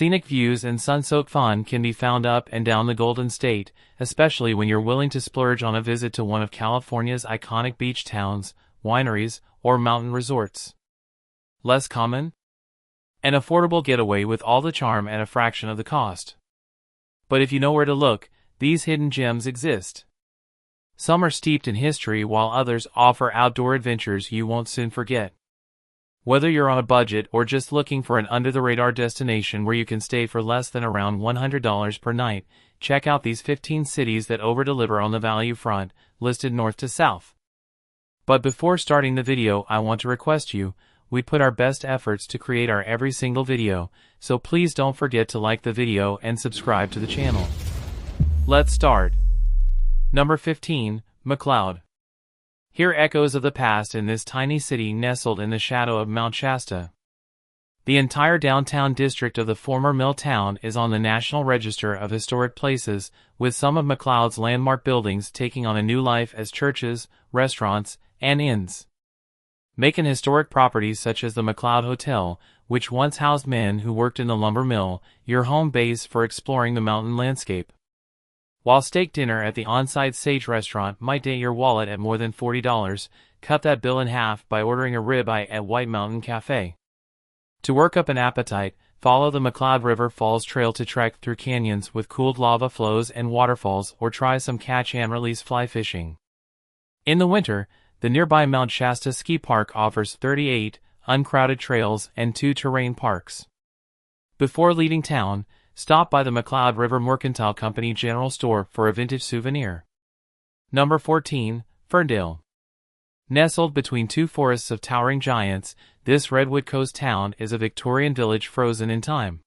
Scenic views and sun-soaked fun can be found up and down the Golden State, especially when you're willing to splurge on a visit to one of California's iconic beach towns, wineries, or mountain resorts. Less common? An affordable getaway with all the charm at a fraction of the cost. But if you know where to look, these hidden gems exist. Some are steeped in history while others offer outdoor adventures you won't soon forget. Whether you're on a budget or just looking for an under-the-radar destination where you can stay for less than around $100 per night, check out these 15 cities that over-deliver on the value front, listed north to south. But before starting the video, I want to request you, we put our best efforts to create our every single video, so please don't forget to like the video and subscribe to the channel. Let's start. Number 15, McLeod. Hear echoes of the past in this tiny city nestled in the shadow of Mount Shasta. The entire downtown district of the former mill town is on the National Register of Historic Places, with some of McLeod's landmark buildings taking on a new life as churches, restaurants, and inns. Macon historic properties such as the McLeod Hotel, which once housed men who worked in the lumber mill, your home base for exploring the mountain landscape. While steak dinner at the on-site Sage restaurant might dent your wallet at more than $40, cut that bill in half by ordering a ribeye at White Mountain Cafe. To work up an appetite, follow the McLeod River Falls Trail to trek through canyons with cooled lava flows and waterfalls, or try some catch-and-release fly fishing. In the winter, the nearby Mount Shasta Ski Park offers 38 uncrowded trails and 2 terrain parks. Before leaving town, stop by the McLeod River Mercantile Company General Store for a vintage souvenir. Number 14, Ferndale. Nestled between two forests of towering giants, this Redwood Coast town is a Victorian village frozen in time.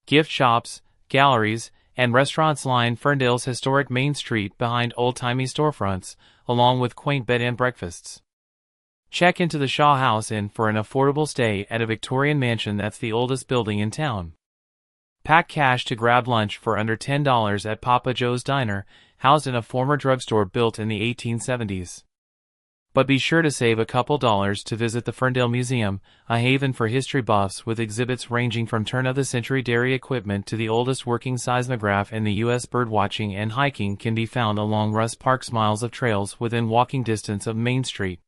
Gift shops, galleries, and restaurants line Ferndale's historic Main Street behind old-timey storefronts, along with quaint bed and breakfasts. Check into the Shaw House Inn for an affordable stay at a Victorian mansion that's the oldest building in town. Pack cash to grab lunch for under $10 at Papa Joe's Diner, housed in a former drugstore built in the 1870s. But be sure to save a couple dollars to visit the Ferndale Museum, a haven for history buffs with exhibits ranging from turn-of-the-century dairy equipment to the oldest working seismograph in the U.S. Birdwatching and hiking can be found along Russ Park's miles of trails within walking distance of Main Street.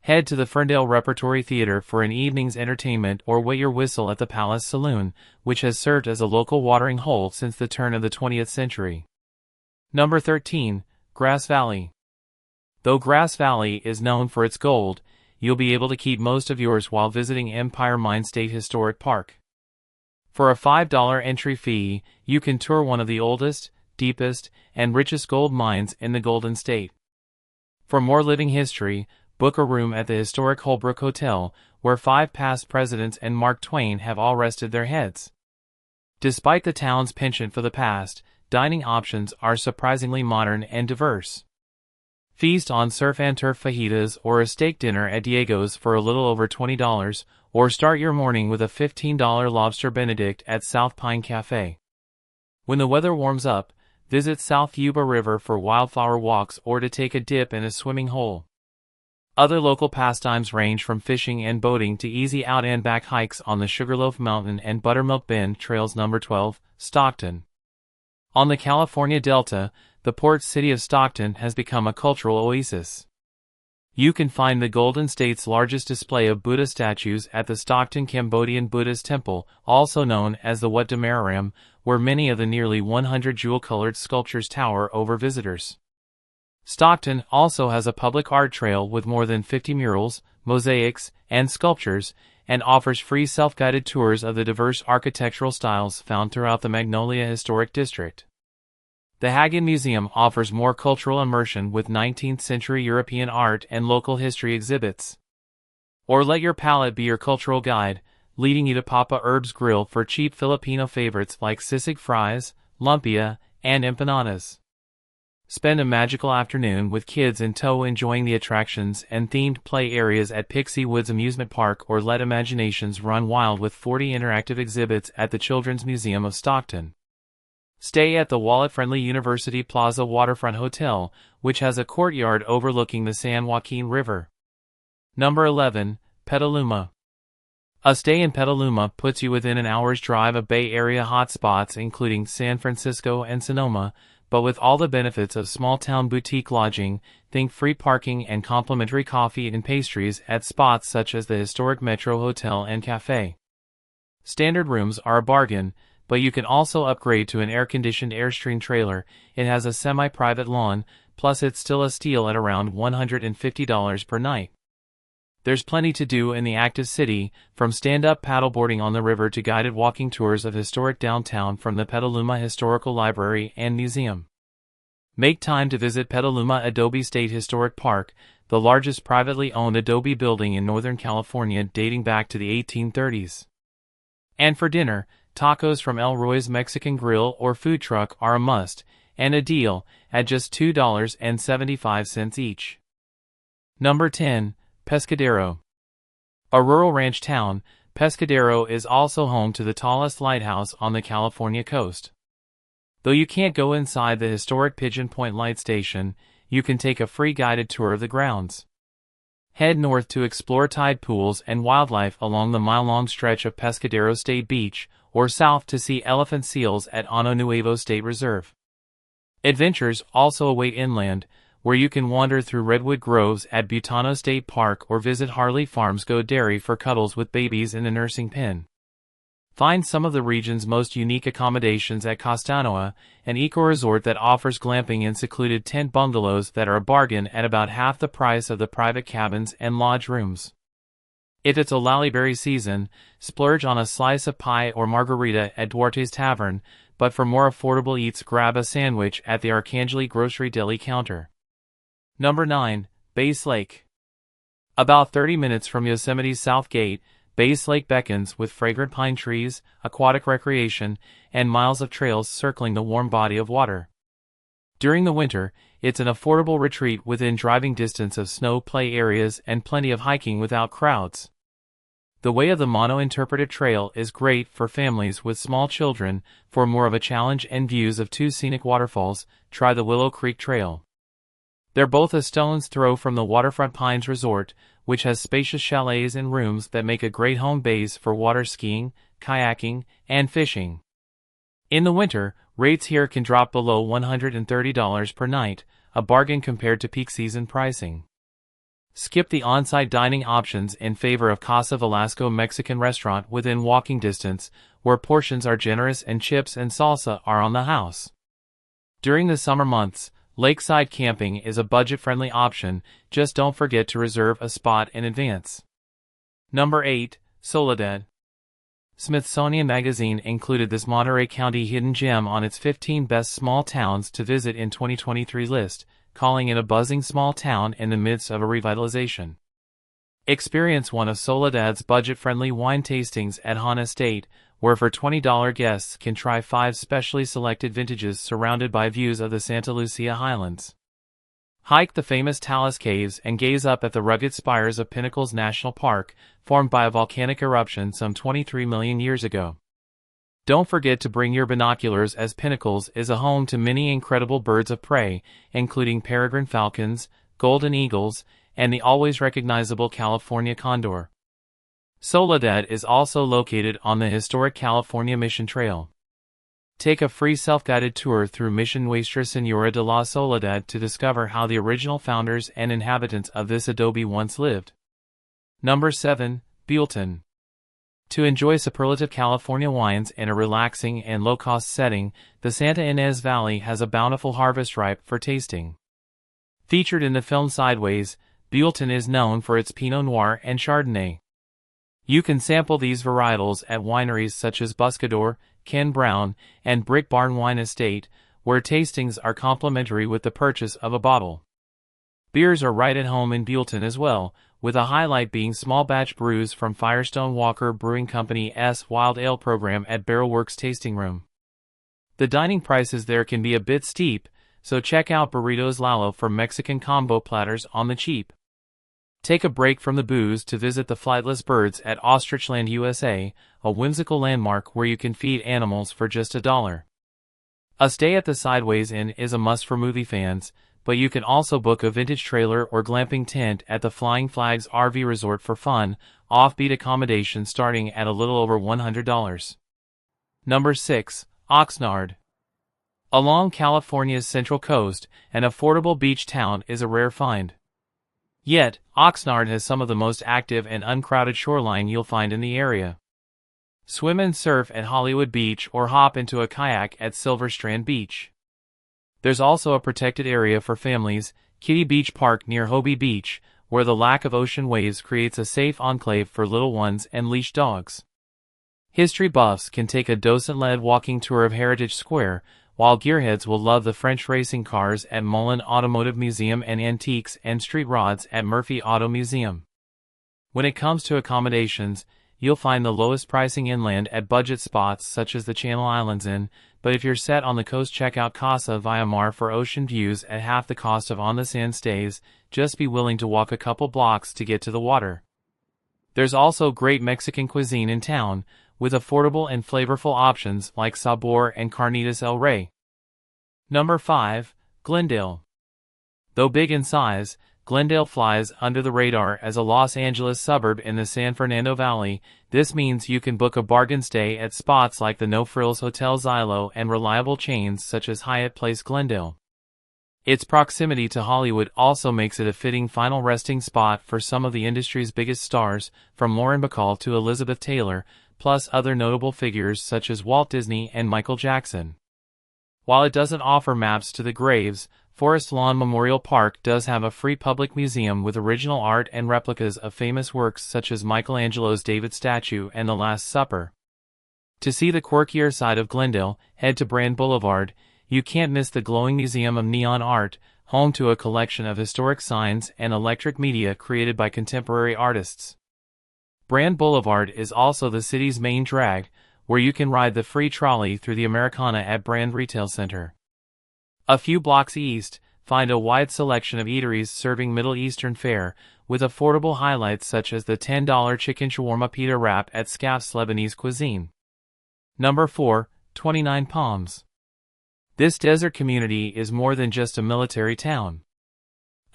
Head to the Ferndale Repertory Theater for an evening's entertainment or wet your whistle at the Palace Saloon, which has served as a local watering hole since the turn of the 20th century. Number 13, Grass Valley. Though Grass Valley is known for its gold, you'll be able to keep most of yours while visiting Empire Mine State Historic Park. For a $5 entry fee, you can tour one of the oldest, deepest, and richest gold mines in the Golden State. For more living history, book a room at the historic Holbrook Hotel, where 5 past presidents and Mark Twain have all rested their heads. Despite the town's penchant for the past, dining options are surprisingly modern and diverse. Feast on surf and turf fajitas or a steak dinner at Diego's for a little over $20, or start your morning with a $15 lobster benedict at South Pine Cafe. When the weather warms up, visit South Yuba River for wildflower walks or to take a dip in a swimming hole. Other local pastimes range from fishing and boating to easy out and back hikes on the Sugarloaf Mountain and Buttermilk Bend Trails. Number 12, Stockton. On the California Delta, the port city of Stockton has become a cultural oasis. You can find the Golden State's largest display of Buddha statues at the Stockton Cambodian Buddhist Temple, also known as the Wat Damaram, where many of the nearly 100 jewel-colored sculptures tower over visitors. Stockton also has a public art trail with more than 50 murals, mosaics, and sculptures, and offers free self-guided tours of the diverse architectural styles found throughout the Magnolia Historic District. The Hagen Museum offers more cultural immersion with 19th-century European art and local history exhibits. Or let your palate be your cultural guide, leading you to Papa Herb's Grill for cheap Filipino favorites like sisig fries, lumpia, and empanadas. Spend a magical afternoon with kids in tow enjoying the attractions and themed play areas at Pixie Woods Amusement Park, or let imaginations run wild with 40 interactive exhibits at the Children's Museum of Stockton. Stay at the wallet-friendly University Plaza Waterfront Hotel, which has a courtyard overlooking the San Joaquin River. Number 11, Petaluma. A stay in Petaluma puts you within an hour's drive of Bay Area hotspots including San Francisco and Sonoma, but with all the benefits of small-town boutique lodging. Think free parking and complimentary coffee and pastries at spots such as the historic Metro Hotel and Cafe. Standard rooms are a bargain, but you can also upgrade to an air-conditioned Airstream trailer. It has a semi-private lawn, plus it's still a steal at around $150 per night. There's plenty to do in the active city, from stand-up paddleboarding on the river to guided walking tours of historic downtown from the Petaluma Historical Library and Museum. Make time to visit Petaluma Adobe State Historic Park, the largest privately owned adobe building in Northern California dating back to the 1830s. And for dinner, tacos from El Roy's Mexican Grill or food truck are a must, and a deal, at just $2.75 each. Number 10. Pescadero. A rural ranch town, Pescadero is also home to the tallest lighthouse on the California coast. Though you can't go inside the historic Pigeon Point Light Station, you can take a free guided tour of the grounds. Head north to explore tide pools and wildlife along the mile-long stretch of Pescadero State Beach, or south to see elephant seals at Ano Nuevo State Reserve. Adventures also await inland, where you can wander through redwood groves at Butano State Park or visit Harley Farms Go Dairy for cuddles with babies in a nursing pen. Find some of the region's most unique accommodations at Costanoa, an eco-resort that offers glamping and secluded tent bungalows that are a bargain at about half the price of the private cabins and lodge rooms. If it's a lallyberry season, splurge on a slice of pie or margarita at Duarte's Tavern, but for more affordable eats grab a sandwich at the Arcangeli Grocery Deli counter. Number 9. Bass Lake. About 30 minutes from Yosemite's South Gate, Bass Lake beckons with fragrant pine trees, aquatic recreation, and miles of trails circling the warm body of water. During the winter, it's an affordable retreat within driving distance of snow play areas and plenty of hiking without crowds. The Way of the Mono Interpretive Trail is great for families with small children. For more of a challenge and views of 2 scenic waterfalls, try the Willow Creek Trail. They're both a stone's throw from the Waterfront Pines Resort, which has spacious chalets and rooms that make a great home base for water skiing, kayaking, and fishing. In the winter, rates here can drop below $130 per night, a bargain compared to peak season pricing. Skip the on-site dining options in favor of Casa Velasco Mexican restaurant within walking distance, where portions are generous and chips and salsa are on the house. During the summer months, lakeside camping is a budget-friendly option, just don't forget to reserve a spot in advance. Number 8. Soledad. Smithsonian Magazine included this Monterey County hidden gem on its 15 best small towns to visit in 2023 list, calling it a buzzing small town in the midst of a revitalization. Experience one of Soledad's budget-friendly wine tastings at Han Estate, where for $20 guests can try 5 specially selected vintages surrounded by views of the Santa Lucia Highlands. Hike the famous Talus Caves and gaze up at the rugged spires of Pinnacles National Park, formed by a volcanic eruption some 23 million years ago. Don't forget to bring your binoculars, as Pinnacles is a home to many incredible birds of prey, including peregrine falcons, golden eagles, and the always recognizable California condor. Soledad is also located on the historic California Mission Trail. Take a free self-guided tour through Mission Nuestra Señora de la Soledad to discover how the original founders and inhabitants of this adobe once lived. Number 7. Buellton. To enjoy superlative California wines in a relaxing and low-cost setting, the Santa Ynez Valley has a bountiful harvest ripe for tasting. Featured in the film Sideways, Buellton is known for its Pinot Noir and Chardonnay. You can sample these varietals at wineries such as Buscador, Ken Brown, and Brick Barn Wine Estate, where tastings are complimentary with the purchase of a bottle. Beers are right at home in Buellton as well, with a highlight being small batch brews from Firestone Walker Brewing Company's Wild Ale program at Barrelworks Tasting Room. The dining prices there can be a bit steep, so check out Burritos Lalo for Mexican combo platters on the cheap. Take a break from the booze to visit the Flightless Birds at Ostrichland, USA, a whimsical landmark where you can feed animals for just $1. A stay at the Sideways Inn is a must for movie fans, but you can also book a vintage trailer or glamping tent at the Flying Flags RV Resort for fun, offbeat accommodation starting at a little over $100. Number 6. Oxnard. Along California's central coast, an affordable beach town is a rare find. Yet, Oxnard has some of the most active and uncrowded shoreline you'll find in the area. Swim and surf at Hollywood Beach or hop into a kayak at Silver Strand Beach. There's also a protected area for families, Kitty Beach Park near Hobie Beach, where the lack of ocean waves creates a safe enclave for little ones and leash dogs. History buffs can take a docent-led walking tour of Heritage Square, while gearheads will love the French racing cars at Mullen Automotive Museum and antiques and street rods at Murphy Auto Museum. When it comes to accommodations, you'll find the lowest pricing inland at budget spots such as the Channel Islands Inn, but if you're set on the coast, check out Casa Via Mar for ocean views at half the cost of on-the-sand stays. Just be willing to walk a couple blocks to get to the water. There's also great Mexican cuisine in town, with affordable and flavorful options like Sabor and Carnitas El Rey. Number 5. Glendale. Though big in size, Glendale flies under the radar as a Los Angeles suburb in the San Fernando Valley. This means you can book a bargain stay at spots like the No Frills Hotel Xylo and reliable chains such as Hyatt Place Glendale. Its proximity to Hollywood also makes it a fitting final resting spot for some of the industry's biggest stars, from Lauren Bacall to Elizabeth Taylor, plus other notable figures such as Walt Disney and Michael Jackson. While it doesn't offer maps to the graves, Forest Lawn Memorial Park does have a free public museum with original art and replicas of famous works such as Michelangelo's David statue and The Last Supper. To see the quirkier side of Glendale, head to Brand Boulevard. You can't miss the glowing Museum of Neon Art, home to a collection of historic signs and electric media created by contemporary artists. Brand Boulevard is also the city's main drag, where you can ride the free trolley through the Americana at Brand Retail Center. A few blocks east, find a wide selection of eateries serving Middle Eastern fare, with affordable highlights such as the $10 chicken shawarma pita wrap at Scaff's Lebanese Cuisine. Number 4. 29 Palms. This desert community is more than just a military town.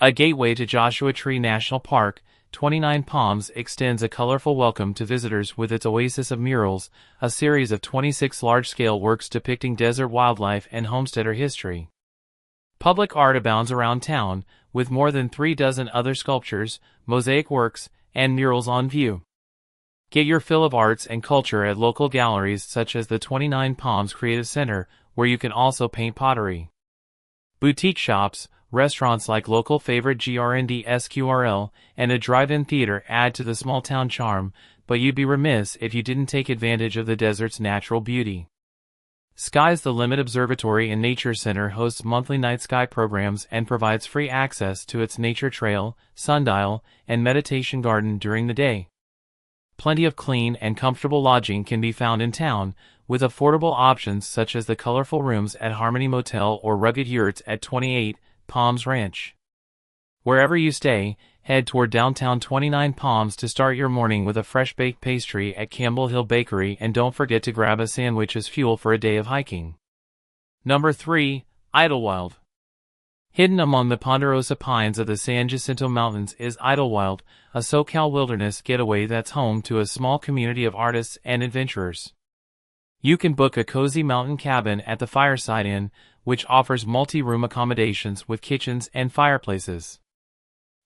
A gateway to Joshua Tree National Park, 29 Palms extends a colorful welcome to visitors with its oasis of murals, a series of 26 large-scale works depicting desert wildlife and homesteader history. Public art abounds around town, with more than 36 other sculptures, mosaic works, and murals on view. Get your fill of arts and culture at local galleries such as the 29 Palms Creative Center, where you can also paint pottery. Boutique shops, restaurants like local favorite GRND SQRL, and a drive-in theater add to the small-town charm, but you'd be remiss if you didn't take advantage of the desert's natural beauty. Sky's the Limit Observatory and Nature Center hosts monthly night sky programs and provides free access to its nature trail, sundial, and meditation garden during the day. Plenty of clean and comfortable lodging can be found in town, with affordable options such as the colorful rooms at Harmony Motel or rugged yurts at 28 Palms Ranch. Wherever you stay, head toward downtown 29 Palms to start your morning with a fresh baked pastry at Campbell Hill Bakery, and don't forget to grab a sandwich as fuel for a day of hiking. Number 3. Idlewild. Hidden among the ponderosa pines of the San Jacinto Mountains is Idlewild, a SoCal wilderness getaway that's home to a small community of artists and adventurers. You can book a cozy mountain cabin at the Fireside Inn, which offers multi-room accommodations with kitchens and fireplaces.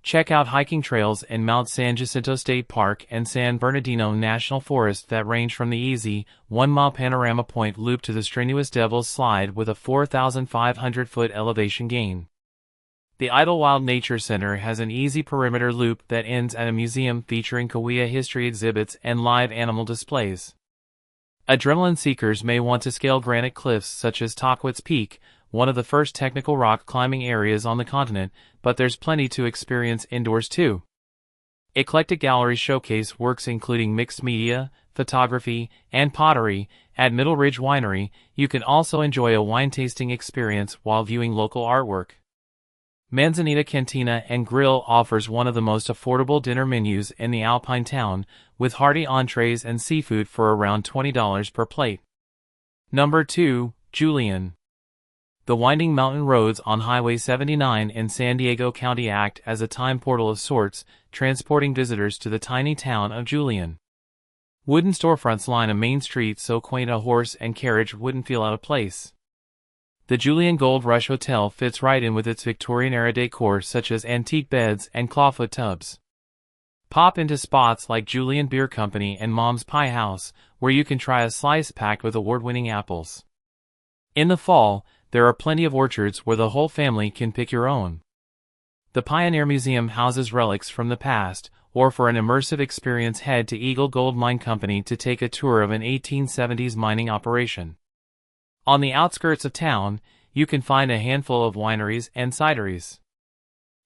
Check out hiking trails in Mount San Jacinto State Park and San Bernardino National Forest that range from the easy, 1-mile Panorama Point loop to the strenuous Devil's Slide with a 4,500-foot elevation gain. The Idlewild Nature Center has an easy perimeter loop that ends at a museum featuring Cahuilla history exhibits and live animal displays. Adrenaline seekers may want to scale granite cliffs such as Tahquitz Peak, one of the first technical rock climbing areas on the continent, but there's plenty to experience indoors too. Eclectic galleries showcase works including mixed media, photography, and pottery. At Middle Ridge Winery, you can also enjoy a wine tasting experience while viewing local artwork. Manzanita Cantina and Grill offers one of the most affordable dinner menus in the Alpine town, with hearty entrees and seafood for around $20 per plate. Number 2. Julian. The winding mountain roads on Highway 79 in San Diego County act as a time portal of sorts, transporting visitors to the tiny town of Julian. Wooden storefronts line a main street so quaint a horse and carriage wouldn't feel out of place. The Julian Gold Rush Hotel fits right in with its Victorian-era decor such as antique beds and clawfoot tubs. Pop into spots like Julian Beer Company and Mom's Pie House, where you can try a slice packed with award-winning apples. In the fall, there are plenty of orchards where the whole family can pick your own. The Pioneer Museum houses relics from the past, or for an immersive experience head to Eagle Gold Mine Company to take a tour of an 1870s mining operation. On the outskirts of town, you can find a handful of wineries and cideries.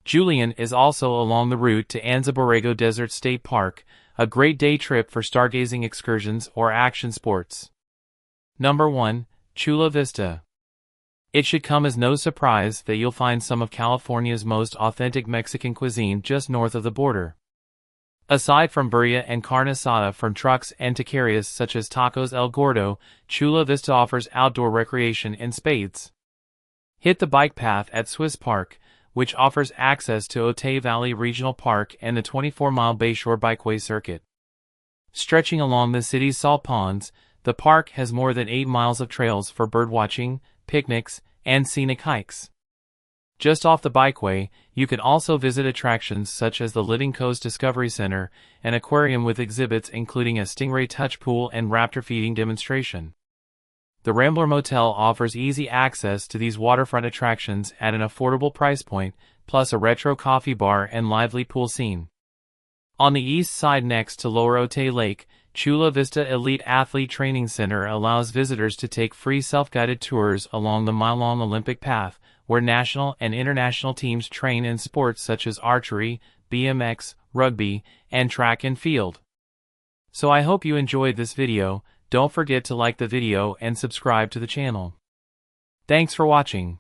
Julian is also along the route to Anza Borrego Desert State Park, a great day trip for stargazing excursions or action sports. Number 1. Chula Vista. It should come as no surprise that you'll find some of California's most authentic Mexican cuisine just north of the border. Aside from birria and carne asada from trucks and taquerias such as Tacos El Gordo, Chula Vista offers outdoor recreation in spades. Hit the bike path at Swiss Park, which offers access to Otay Valley Regional Park and the 24-mile Bayshore Bikeway Circuit. Stretching along the city's salt ponds, the park has more than 8 miles of trails for birdwatching, picnics, and scenic hikes. Just off the bikeway, you can also visit attractions such as the Living Coast Discovery Center, an aquarium with exhibits including a stingray touch pool and raptor feeding demonstration. The Rambler Motel offers easy access to these waterfront attractions at an affordable price point, plus a retro coffee bar and lively pool scene. On the east side next to Lower Otay Lake, Chula Vista Elite Athlete Training Center allows visitors to take free self-guided tours along the mile-long Olympic path, where national and international teams train in sports such as archery, BMX, rugby, and track and field. So I hope you enjoyed this video. Don't forget to like the video and subscribe to the channel. Thanks for watching.